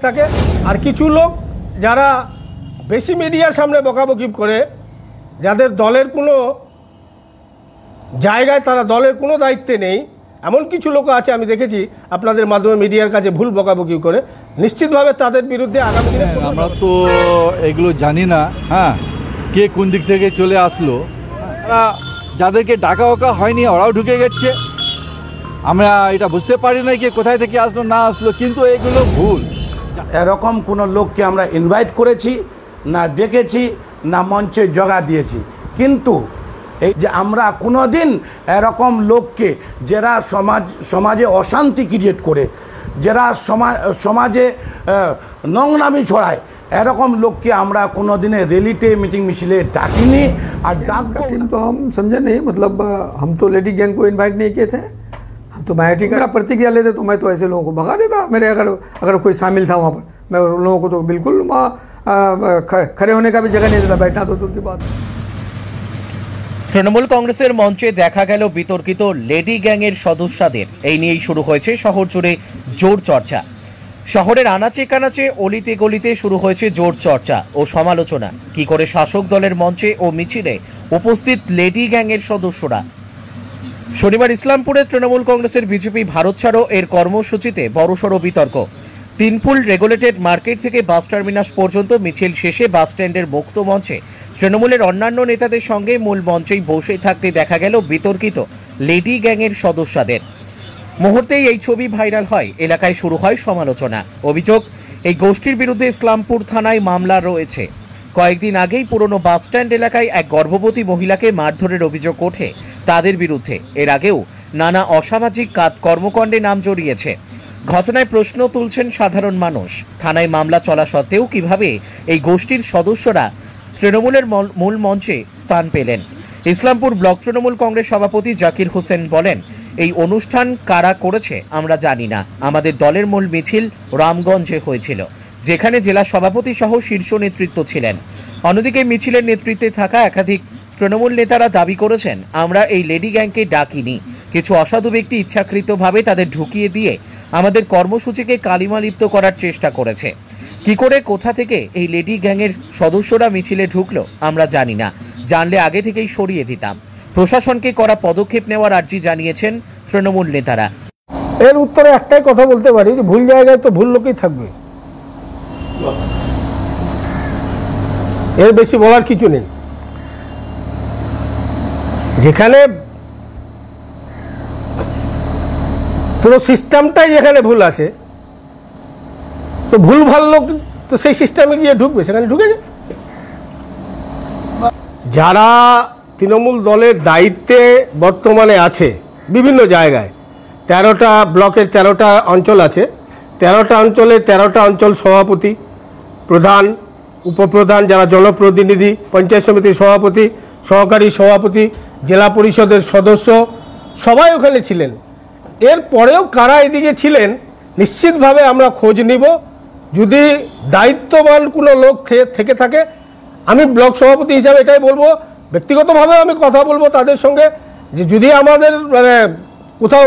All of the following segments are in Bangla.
থাকে। আর কিছু লোক যারা বেশি মিডিয়ার সামনে বকাবকি করে, যাদের দলের কোনো জায়গায়, তারা দলের কোনো দায়িত্বে নেই, এমন কিছু লোক আছে আমি দেখেছি আপনাদের মাধ্যমে মিডিয়ার কাছে ভুল বকাবকি করে। নিশ্চিতভাবে তাদের বিরুদ্ধে আগামী দিনে আমরা তো এগুলো জানি না, হ্যাঁ, কে কোন দিক থেকে চলে আসলো। যাদেরকে ডাকা ওকা হয়নি ওরাও ঢুকে গেছে, আমরা এটা বুঝতে পারি না কে কোথায় থেকে আসলো না আসলো, কিন্তু এগুলো ভুল। এরকম কোনো লোককে আমরা ইনভাইট করেছি না, ডেকেছি না, মঞ্চে জগা দিয়েছি। কিন্তু এই যে আমরা কোনো দিন এরকম লোককে, যারা সমাজে অশান্তি ক্রিয়েট করে, যারা সমাজে নোংরামি ছড়ায়, এরকম লোককে আমরা কোনো দিনে रैलीते मीटिंग मिছিলে डाकिनी। और कठिन तो हम समझे नहीं, मतलब हम तो लेडी गैंग को इनवाइट नहीं किए थे, हम तो माइटी का प्रतिक्रिया लेते तो मैं तो ऐसे लोगों को भगा देता। मेरे अगर कोई शामिल था वहाँ पर, मैं उन लोगों को तो बिल्कुल खड़े होने का भी जगह नहीं देता, बैठना तो दूर की बात। তৃণমূল কংগ্রেসের মঞ্চে দেখা গেল বিতর্কিত লেডি গ্যাংয়ের সদস্যদের। এই নিয়েই শুরু হয়েছে শহর জুড়ে জোর চর্চা। শহরের আনাচে কানাচে অলিতে গলিতে শুরু হয়েছে জোর চর্চা ও সমালোচনা। কি করে শাসক দলের মঞ্চে ও মিছিলে উপস্থিত লেডি গ্যাংয়ের সদস্যরা। শনিবার ইসলামপুরে তৃণমূল কংগ্রেসের বিজেপি ভারত ছাড়ো এর কর্মসূচিতে বড়সড় বিতর্ক। তিনপুল রেগুলেটেড মার্কেট থেকে বাস টার্মিনাস পর্যন্ত মিছিল শেষে বাস স্ট্যান্ডের মুক্ত মঞ্চে তৃণমূলের অন্যান্য নেতাদের সঙ্গে মূল মঞ্চেই বসে থাকতে দেখা গেল বিতর্কিত লেডি গ্যাংয়ের সদস্যদের। মুহূর্তেই এই ছবি ভাইরাল হয়, এলাকায় শুরু হয় সমালোচনা। অভিযোগ, এই গোষ্ঠীর বিরুদ্ধে ইসলামপুর থানায় মামলা রয়েছে। কয়েকদিন আগেই পুরনো বাস স্ট্যান্ড এলাকায় এক গর্ভবতী মহিলাকে মারধরের অভিযোগ ওঠে তাদের বিরুদ্ধে। এর আগেও নানা অসামাজিক কর্মকাণ্ডে নাম জড়িয়েছে। ঘটনায় প্রশ্ন তুলছেন সাধারণ মানুষ। থানায় মামলা চলা সত্ত্বেও কিভাবে এই গোষ্ঠীর সদস্যরা তৃণমূলের মূল মঞ্চে স্থান পেলেন। ইসলামপুর ব্লক তৃণমূল কংগ্রেস সভাপতি জাকির হোসেন বলেন, এই অনুষ্ঠান কারা করেছে আমরা জানি না। আমাদের দলের মূল মিছিল রামগঞ্জে হয়েছিল, যেখানে জেলা সভাপতি সহ শীর্ষ নেতৃত্ব ছিলেন। অন্যদিকে মিছিলের নেতৃত্বে থাকা একাধিক তৃণমূল নেতারা দাবি করেছেন, আমরা এই লেডি গ্যাংকে ডাকিনি। কিছু অসাধু ব্যক্তি ইচ্ছাকৃতভাবে তাদের ঢুকিয়ে দিয়ে আমাদের কর্মসূচিকে কালিমালিপ্ত করার চেষ্টা করেছে। কি করে, কোথা থেকে এই লেডি গ্যাংয়ের সদস্যরা মিছিলে ঢুকলো আমরা জানি না। জানলে আগে থেকেই সরিয়ে দিতাম। প্রশাসনকে করা পদক্ষেপ নেওয়ার আর্জি জানিয়েছেন তৃণমূল নেতারা। এর উত্তরে একটাই কথা বলতে পারি, যে ভুল জায়গায় তো ভুল লোকই থাকবে, এর বেশি বলার কিছু নেই। যেখানে পুরো সিস্টেমটাই যেখানে ভুল আছে, তো ভুল ভাল লোক তো সেই সিস্টেমে গিয়ে ঢুকবে, সেখানে ঢুকেছে। যারা তৃণমূল দলের দায়িত্বে বর্তমানে আছে বিভিন্ন জায়গায়, 13টা ব্লকের 13টা অঞ্চল আছে, 13টা অঞ্চলে 13টা অঞ্চল সভাপতি, প্রধান, উপপ্রধান, যারা জনপ্রতিনিধি, পঞ্চায়েত সমিতির সভাপতি, সহকারী সভাপতি, জেলা পরিষদের সদস্য, সবাই ওখানে ছিলেন। এর পরেও কারা এদিকে ছিলেন নিশ্চিতভাবে আমরা খোঁজ নিব। যদি দায়িত্ববান কোনো লোক থেকে থাকে, আমি ব্লক সভাপতি হিসাবে এটাই বলবো, ব্যক্তিগতভাবে আমি কথা বলবো তাদের সঙ্গে, যে যদি আমাদের কোথাও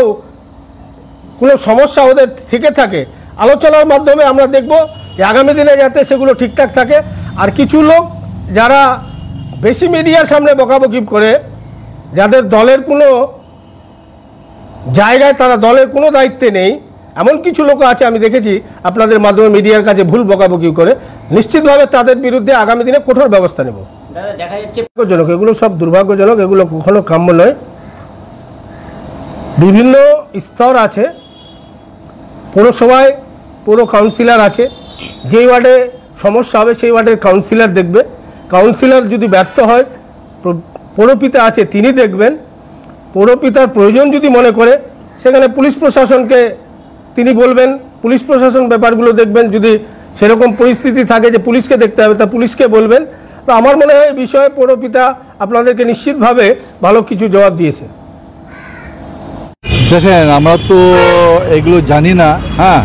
কোনো সমস্যা ওদের থেকে থাকে, আলোচনার মাধ্যমে আমরা দেখব যে আগামী দিনে যাতে সেগুলো ঠিকঠাক থাকে। আর কিছু লোক যারা বেশি মিডিয়ার সামনে বকাবকি করে, যাদের দলের কোনো জায়গায়, তারা দলের কোনো দায়িত্বে নেই, এমন কিছু লোক আছে আমি দেখেছি আপনাদের মাধ্যমে মিডিয়ার কাছে ভুল বকাবকি করে। নিশ্চিতভাবে তাদের বিরুদ্ধে আগামী দিনে কঠোর ব্যবস্থা নেব। দেখা যাচ্ছে এগুলো সব দুর্ভাগ্যজনক, এগুলো কখনো কাম্য নয়। বিভিন্ন স্তর আছে, পৌরসভায় পৌর কাউন্সিলর আছে, যেই ওয়ার্ডে সমস্যা হবে সেই ওয়ার্ডের কাউন্সিলর দেখবে। কাউন্সিলর যদি ব্যর্থ হয়, পৌরপিতা আছে তিনি দেখবেন। পৌরপিতার প্রয়োজন যদি মনে করে, সেখানে পুলিশ প্রশাসনকে তিনি বলবেন, পুলিশ প্রশাসন ব্যাপারগুলো দেখবেন। যদি সেরকম পরিস্থিতি থাকে যে পুলিশকে দেখতে হবে, তা পুলিশকে বলবেন। তো আমার মনে হয় এই বিষয়ে পৌরপিতা আপনাদেরকে নিশ্চিতভাবে ভালো কিছু জবাব দিয়েছে। দেখেন, আমরা তো এগুলো জানি না, হ্যাঁ,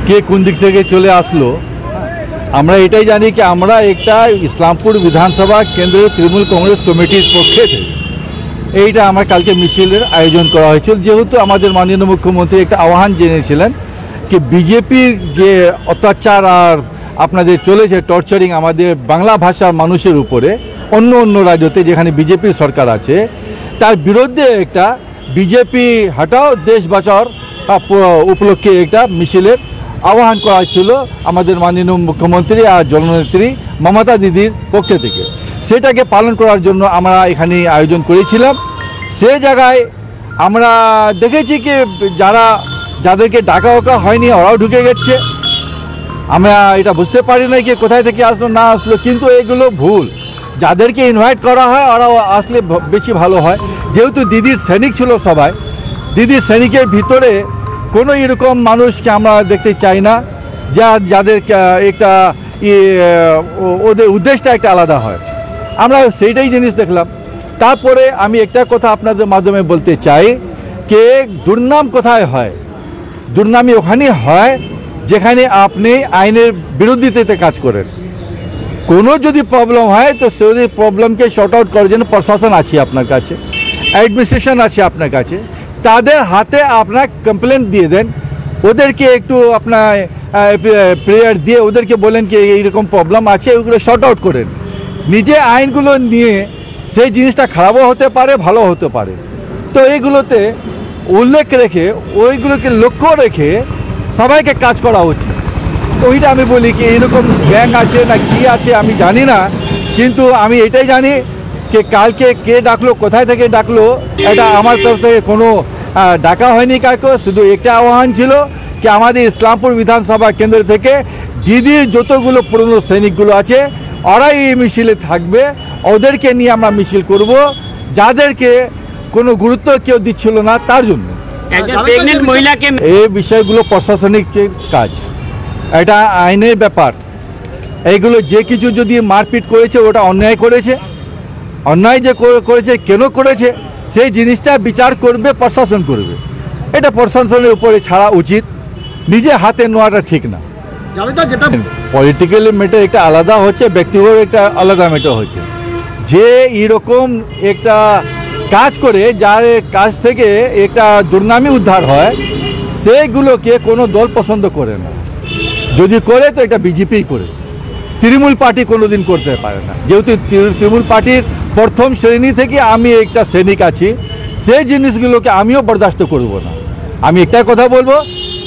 কে কোন দিক থেকে চলে আসলো। আমরা এটাই জানি কি আমরা একটা ইসলামপুর বিধানসভা কেন্দ্রের তৃণমূল কংগ্রেস কমিটির পক্ষে থেকে এইটা আমার কালকে মিছিলের আয়োজন করা হয়েছিল। যেহেতু আমাদের মাননীয় মুখ্যমন্ত্রী একটা আহ্বান জেনেছিলেন কি বিজেপির যে অত্যাচার আর আপনাদের চলেছে টর্চারিং আমাদের বাংলা ভাষার মানুষের উপরে অন্য অন্য রাজ্যতে যেখানে বিজেপির সরকার আছে, তার বিরুদ্ধে একটা বিজেপি হটাও দেশ বাঁচাওয়ার উপলক্ষে একটা মিছিলের আহ্বান করা ছিল আমাদের মাননীয় মুখ্যমন্ত্রী আর জননেত্রী মমতা দিদির পক্ষ থেকে। সেটাকে পালন করার জন্য আমরা এখানে আয়োজন করেছিলাম। সে জায়গায় আমরা দেখেছি কি যাদেরকে ডাকা ওকা হয়নি ওরাও ঢুকে গেছে। আমরা এটা বুঝতে পারি না কি কোথায় থেকে আসলো না আসলো, কিন্তু এগুলো ভুল। যাদেরকে ইনভাইট করা হয় ওরাও আসলে বেশি ভালো হয়। যেহেতু দিদির সৈনিক ছিল সবাই, দিদির সৈনিকের ভিতরে কোনো এরকম মানুষকে আমরা দেখতে চাই না যাদের একটা ওদের উদ্দেশ্যটা একটা আলাদা হয়। আমরা সেইটাই জিনিস দেখলাম। তারপরে আমি একটা কথা আপনাদের মাধ্যমে বলতে চাই যে দুর্নাম কোথায় হয়? দুর্নামি ওখানেই হয় যেখানে আপনি আইনের বিরোধিতাতে কাজ করেন। কোনো যদি প্রবলেম হয় তো সেই প্রবলেমকে শর্ট আউট করার জন্য প্রশাসন আছে আপনার কাছে, অ্যাডমিনিস্ট্রেশন আছে আপনার কাছে, তাদের হাতে আপনার কমপ্লেন দিয়ে দেন, ওদেরকে একটু আপনার প্রেয়ার দিয়ে ওদেরকে বলেন কি এইরকম প্রবলেম আছে, ওগুলো শর্ট আউট করেন। নিজে আইনগুলো নিয়ে সেই জিনিসটা খারাপও হতে পারে ভালো হতে পারে। তো এইগুলোতে উল্লেখ রেখে ওইগুলোকে লক্ষ্য রেখে সবাইকে কাজ করা উচিত। তো ওইটা আমি বলি কি এইরকম গ্যাং আছে না কি আছে আমি জানি না, কিন্তু আমি এটাই জানি যে কালকে কে ডাকলো কোথায় থেকে ডাকলো এটা আমার তরফ থেকে কোনো ডাকা হয়নি কাউকে। শুধু একটা আহ্বান ছিল কি আমাদের ইসলামপুর বিধানসভা কেন্দ্র থেকে দিদির যতগুলো পুরনো সৈনিকগুলো আছে ওরাই এই মিছিলে থাকবে, ওদেরকে নিয়ে আমরা মিছিল করব, যাদেরকে কোনো গুরুত্ব কেউ দিচ্ছিল না তার জন্য। এই বিষয়গুলো প্রশাসনিক কাজ, এটা আইনের ব্যাপার। এইগুলো যে কিছু যদি মারপিট করেছে ওটা অন্যায় করেছে, অন্যায় যে করেছে কেন করেছে সেই জিনিসটা বিচার করবে প্রশাসন করবে। এটা প্রশাসনের উপরে ছাড়া উচিত, নিজে হাতে নেওয়াটা ঠিক না। পলিটিক্যালি ম্যাটার একটা আলাদা হচ্ছে, ব্যক্তিগত একটা আলাদা ম্যাটার হচ্ছে। যে এরকম একটা কাজ করে যার কাছ থেকে একটা দুর্নামি উদ্ধার হয় সেগুলোকে কোনো দল পছন্দ করে না। যদি করে তো এটা বিজেপি করে, তৃণমূল পার্টি কোনোদিন করতে পারে না। যেহেতু তৃণমূল পার্টির প্রথম শ্রেণী থেকে আমি একটা সৈনিক আছি, সেই জিনিসগুলোকে আমিও বরদাস্ত করব না। আমি একটা কথা বলবো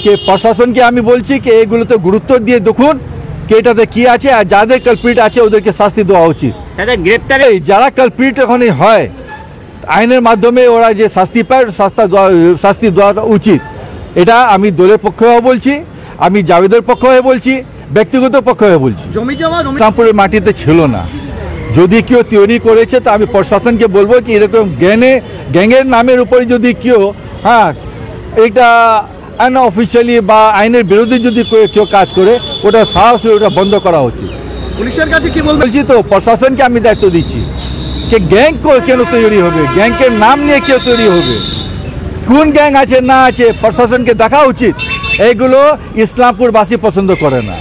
যে প্রশাসনকে আমি বলছি কি এগুলোতে গুরুত্ব দিয়ে দেখুন কি এটাতে কি আছে, আর যাদের কালপ্রিট আছে ওদেরকে শাস্তি দেওয়া উচিত। গ্রেপ্তারে যারা কালপ্রিট এখানে হয় আইনের মাধ্যমে ওরা যে শাস্তি পায় শাস্তি দেওয়া উচিত। এটা আমি দলের পক্ষ হয়ে বলছি, আমি জাভেদের পক্ষ হয়ে বলছি, ব্যক্তিগত পক্ষ হয়ে বলছি। ইসলামপুরের মাটিতে ছিল না। যদি কেউ তৈরি করেছে তো আমি প্রশাসনকে বলবো কি এরকম গ্যাংয়ের নামের উপরে যদি কেউ এটা আনঅফিসিয়ালি বা আইনের বিরোধী যদি কেউ কাজ করে ওটা সাহসী ওটা বন্ধ করা উচিত। পুলিশের কাছে কি বলছি তো প্রশাসনকে আমি দায়িত্ব দিচ্ছি कि গ্যাং কেন তৈরি হবে, গ্যাংকের নাম নিয়ে কেউ তৈরি হবে, কোন গ্যাং আছে না আছে প্রশাসনকে দেখা উচিত। এইগুলো ইসলামপুরবাসী পছন্দ করে না,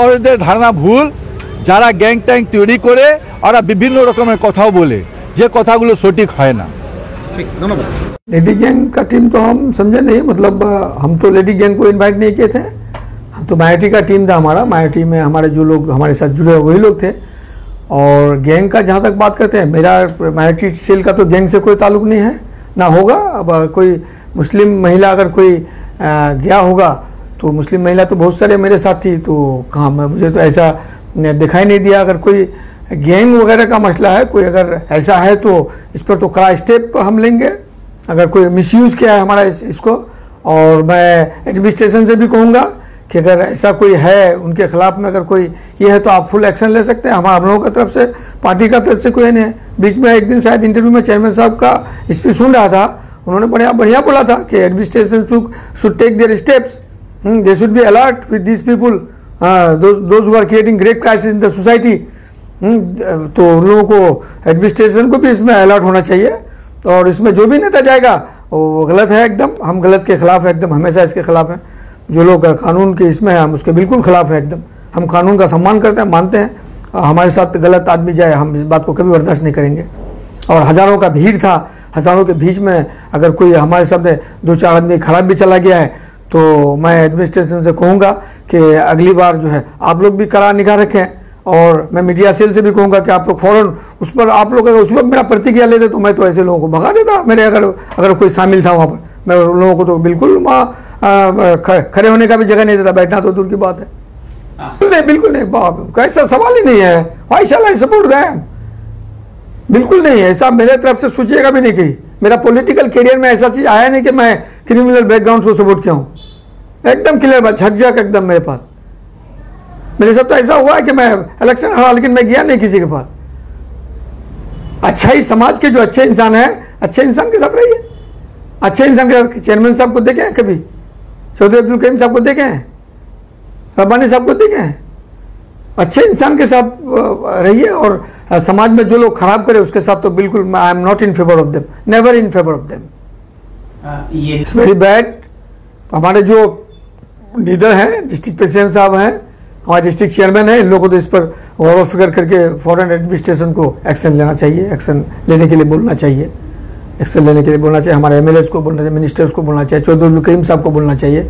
ওদের ধারণা ভুল। যারা গ্যাং ট্যাং তৈরি করে ওরা বিভিন্ন রকমের কথাও বলে, যে কথাগুলো সঠিক হয় না। ধন্যবাদ। लेडी गैंग का टीम तो हम समझे नहीं, मतलब हम तो लेडी गैंग को इनवाइट नहीं किए थे। हम तो माइटी का टीम था हमारा, माइटी में हमारे जो लोग हमारे साथ जुड़े वही लोग थे। और गैंग का जहाँ तक बात करते हैं, मेरा माइटी सेल का तो गैंग से कोई ताल्लुक नहीं है, ना होगा। अब कोई मुस्लिम महिला अगर कोई गया होगा तो मुस्लिम महिला तो बहुत सारे मेरे साथ थी, तो कहाँ मुझे तो ऐसा दिखाई नहीं दिया। अगर कोई गैंग वगैरह का मसला है, कोई अगर ऐसा है तो इस पर तो कड़ा स्टेप हम लेंगे। अगर कोई मिसयूज़ किया है हमारा इसको, और मैं एडमिनिस्ट्रेशन से भी कहूँगा कि अगर ऐसा कोई है उनके खिलाफ में अगर कोई ये है तो आप फुल एक्शन ले सकते हैं। हम लोगों की तरफ से, पार्टी का तरफ से कोई नहीं है। बीच में एक दिन शायद इंटरव्यू में चेयरमैन साहब का स्पीच सुन रहा था, उन्होंने बढ़िया बोला था कि administration should take their steps, they should be alert with these people, those who are creating great crisis in the society. तो उन लोगों को, एडमिनिस्ट्रेशन को भी इसमें अलर्ट होना चाहिए। और इसमें जो भी नेता जाएगा वो गलत है एकदम। हम गलत के खिलाफ है एकदम, हमेशा इसके खिलाफ हैं। जो लोग कानून के इसमें हैं हम उसके बिल्कुल खिलाफ है एकदम। हम कानून का सम्मान करते हैं, मानते हैं। हमारे साथ गलत आदमी जाए हम इस बात को कभी बर्दाश्त नहीं करेंगे। और हज़ारों का भीड़ था, हज़ारों के बीच में अगर कोई हमारे सामने 2-4 आदमी खराब भी चला गया है तो मैं एडमिनिस्ट्रेशन से कहूँगा कि अगली बार जो है आप लोग भी कड़ा निगाह रखें, और मैं मीडिया सेल से भी कहूँगा कि आप लोग फौरन उस पर, आप लोग अगर उस वक्त मेरा प्रतिक्रिया लेते तो मैं तो ऐसे लोगों को भगा देता, मेरे अगर कोई शामिल था वहाँ पर, मैं उन लोगों को तो बिल्कुल वहाँ खड़े होने का भी जगह नहीं देता, बैठना तो दूर की बात है। नहीं, बिल्कुल नहीं, कैसा सवाल ही नहीं है। Why shall I support them? बिल्कुल नहीं है ऐसा, मेरे तरफ से सोचिएगा भी नहीं कहीं। मेरा पॉलिटिकल करियर में ऐसा चीज आया नहीं कि मैं क्रिमिनल बैकग्राउंड को सपोर्ट किया हूँ, एकदम क्लियर बात, झकझक एकदम मेरे पास। मेरे साथ तो ऐसा हुआ है कि मैं इलेक्शन हरा लेकिन मैं गया नहीं किसी के पास। अच्छा ही समाज के जो अच्छे इंसान हैं, अच्छे इंसान के साथ रहिए। अच्छे इंसान के साथ चेयरमैन साहब को देखे हैं कभी? चौधरी अब्दुल करीम साहब को देखे हैं? रब्बानी साहब को देखे हैं? अच्छे इंसान के साथ रहिए, और समाज में जो लोग खराब करे उसके साथ तो बिल्कुल I am not in favour of them, never in favour of them. It's very bad. हमारे जो लीडर हैं, डिस्ट्रिक्ट प्रेसिडेंट साहब हैं, हमारे डिस्ट्रिक्ट चेयरमैन हैं, इन लोगों को तो इस पर गौर व फिक्र करके फॉरेन एडमिनिस्ट्रेशन को एक्शन लेना चाहिए, एक्शन लेने के लिए बोलना चाहिए, एक्शन लेने के लिए बोलना चाहिए। हमारे एमएलएस को बोलना चाहिए, मिनिस्टर्स को बोलना चाहिए, चौधरी अब्दुल करीम साहब को बोलना चाहिए।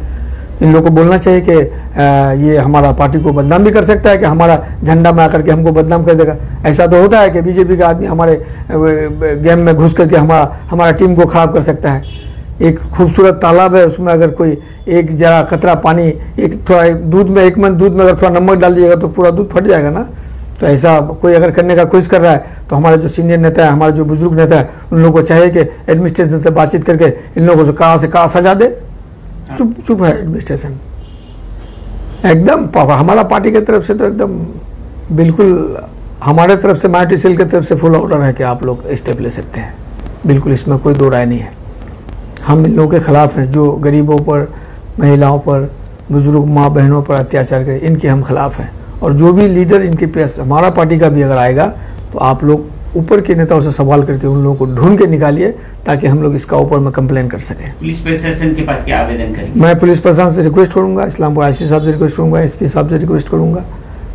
इन लोगों को बोलना चाहिए कि ये हमारा पार्टी को बदनाम भी कर सकता है, कि हमारा झंडा में आकर के हमको बदनाम कर देगा। ऐसा तो होता है कि बीजेपी का आदमी हमारे गेम में घुस करके हमारा टीम को खराब कर सकता है। एक खूबसूरत तालाब है, उसमें अगर कोई एक जरा कतरा पानी, एक थोड़ा दूध में, एक मन दूध में अगर थोड़ा नमक डाल दिएगा तो पूरा दूध फट जाएगा ना। तो ऐसा कोई अगर करने का कोशिश कर रहा है तो हमारे जो सीनियर नेता है, हमारे जो बुजुर्ग नेता है, उन लोगों को चाहिए कि एडमिनिस्ट्रेशन से बातचीत करके इन लोगों से कहाँ सजा दे। चुप है एडमिनिस्ट्रेशन एकदम। हमारा पार्टी की तरफ से तो एकदम बिल्कुल, हमारे तरफ से माइनॉरिटी सेल की तरफ से फुल ऑर्डर है कि आप लोग स्टेप ले सकते हैं, बिल्कुल इसमें कोई दो राय नहीं है। हम इन लोगों के खिलाफ हैं जो गरीबों पर, महिलाओं पर, बुजुर्ग माँ बहनों पर अत्याचार करें, इनके हम खिलाफ हैं। और जो भी लीडर इनके पास हमारा पार्टी का भी अगर आएगा तो आप लोग ऊपर के नेताओं से सवाल करके उन लोगों को ढूंढ के निकालिए, ताकि हम लोग इसका ऊपर में कंप्लेन कर सकें। पुलिस प्रशासन के पास क्या आवेदन करेंगे? मैं पुलिस प्रशासन से रिक्वेस्ट करूंगा, इस्लामपुर आईसी साहब से रिक्वेस्ट करूंगा, एसपी साहब से रिक्वेस्ट करूंगा,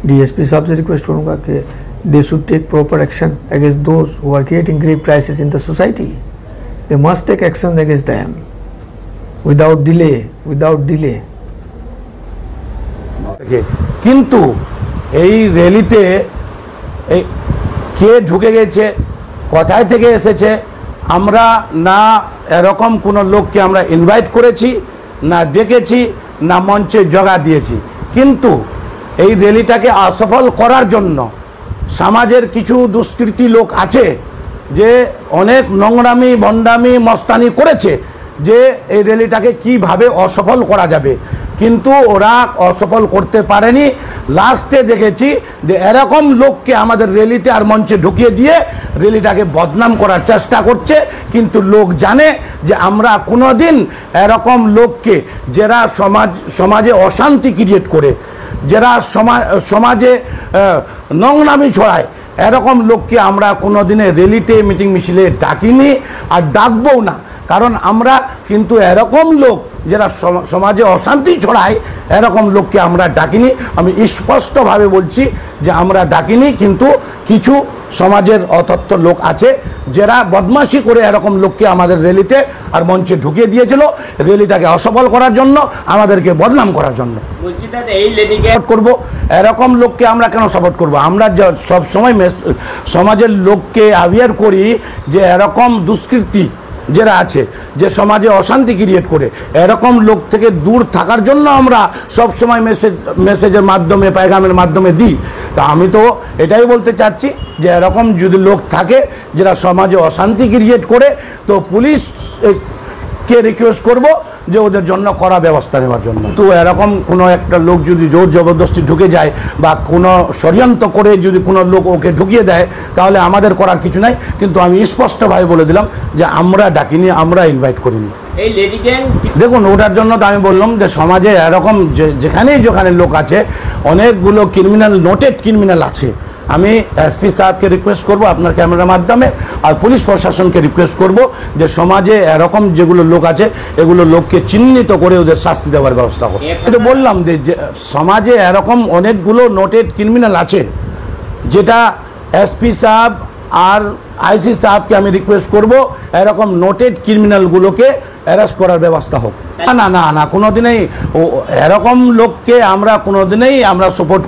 डीएसपी साहब से रिक्वेस्ट करूंगा कि they should take proper action against those who are creating grave crisis in the society. They must take action against them without delay. কিন্তু এই র্যালিতে কে ঢুকে গেছে, কোথায় থেকে এসেছে, আমরা না এরকম কোনো লোককে আমরা ইনভাইট করেছি, না ডেকেছি, না মঞ্চে জগা দিয়েছি। কিন্তু এই র্যালিটাকে অসফল করার জন্য সমাজের কিছু দুষ্কৃতী লোক আছে যে অনেক নোংরামি ভণ্ডামি মস্তানি করেছে যে এই র্যালিটাকে কিভাবে অসফল করা যাবে, কিন্তু ওরা অসফল করতে পারেনি। লাস্টে দেখেছি যে এরকম লোককে আমাদের র্যালিতে আর মঞ্চে ঢুকিয়ে দিয়ে র্যালিটাকে বদনাম করার চেষ্টা করছে। কিন্তু লোক জানে যে আমরা কোনোদিন এরকম লোককে, যারা সমাজে অশান্তি ক্রিয়েট করে, যারা সমাজে নোংরামি ছড়ায়, এরকম লোককে আমরা কোনোদিনে র্যালিতে মিটিং মিছিলে ডাকিনি আর ডাকবও না। কারণ আমরা কিন্তু এরকম লোক যারা সমাজে অশান্তি ছড়ায়, এরকম লোককে আমরা ডাকিনি। আমি স্পষ্টভাবে বলছি যে আমরা ডাকিনি, কিন্তু কিছু সমাজের অতত্ত্ব লোক আছে যারা বদমাশি করে এরকম লোককে আমাদের র্যালিতে আর মঞ্চে ঢুকিয়ে দিয়েছিল, র্যালিটাকে অসফল করার জন্য, আমাদেরকে বদনাম করার জন্য। বলছি দাদা, এই লেডিকে করব, এরকম লোককে আমরা কেন সাপোর্ট করব? আমরা সব সময় সমাজের লোককে অ্যাওয়্যার করি যে এরকম দুষ্কৃতী যারা আছে, যে সমাজে অশান্তি ক্রিয়েট করে, এরকম লোক থেকে দূর থাকার জন্য আমরা সব সময় মেসেজের মাধ্যমে, পায়গামের মাধ্যমে দিই। তা আমি তো এটাই বলতে চাচ্ছি যে এরকম যদি লোক থাকে যারা সমাজে অশান্তি ক্রিয়েট করে, তো পুলিশকে রিকোয়েস্ট করব যে ওদের জন্য কড়া ব্যবস্থা নেওয়ার জন্য। তো এরকম কোনো একটা লোক যদি জোর জবরদস্তি ঢুকে যায় বা কোনো ষড়যন্ত্র করে যদি কোনো লোক ওকে ঢুকিয়ে দেয়, তাহলে আমাদের করার কিছু নাই। কিন্তু আমি স্পষ্টভাবে বলে দিলাম যে আমরা ডাকিনি, আমরা ইনভাইট করিনি। এই লেডি গ্যাং দেখুন, ওটার জন্য তো আমি বললাম যে সমাজে এরকম যেখানে লোক আছে, অনেকগুলো ক্রিমিনাল, নোটেড ক্রিমিনাল আছে। আমি এসপি সাহেবকে রিকোয়েস্ট করব আপনার ক্যামেরার মাধ্যমে, আর পুলিশ প্রশাসনকে রিকোয়েস্ট করব যে সমাজে এরকম যেগুলো লোক আছে, এগুলো লোককে চিহ্নিত করে ওদের শাস্তি দেওয়ার ব্যবস্থা করো। তো বললাম যে সমাজে এরকম অনেকগুলো নোটেড ক্রিমিনাল আছে, যেটা এসপি সাহেব আর আইসি সাহেবকে আমি রিকোয়েস্ট করব এরকম নোটেড ক্রিমিনালগুলোকে অ্যারেস্ট করার ব্যবস্থা হোক। না না না না, কোনোদিনই এরকম লোককে আমরা কোনোদিনই আমরা সাপোর্ট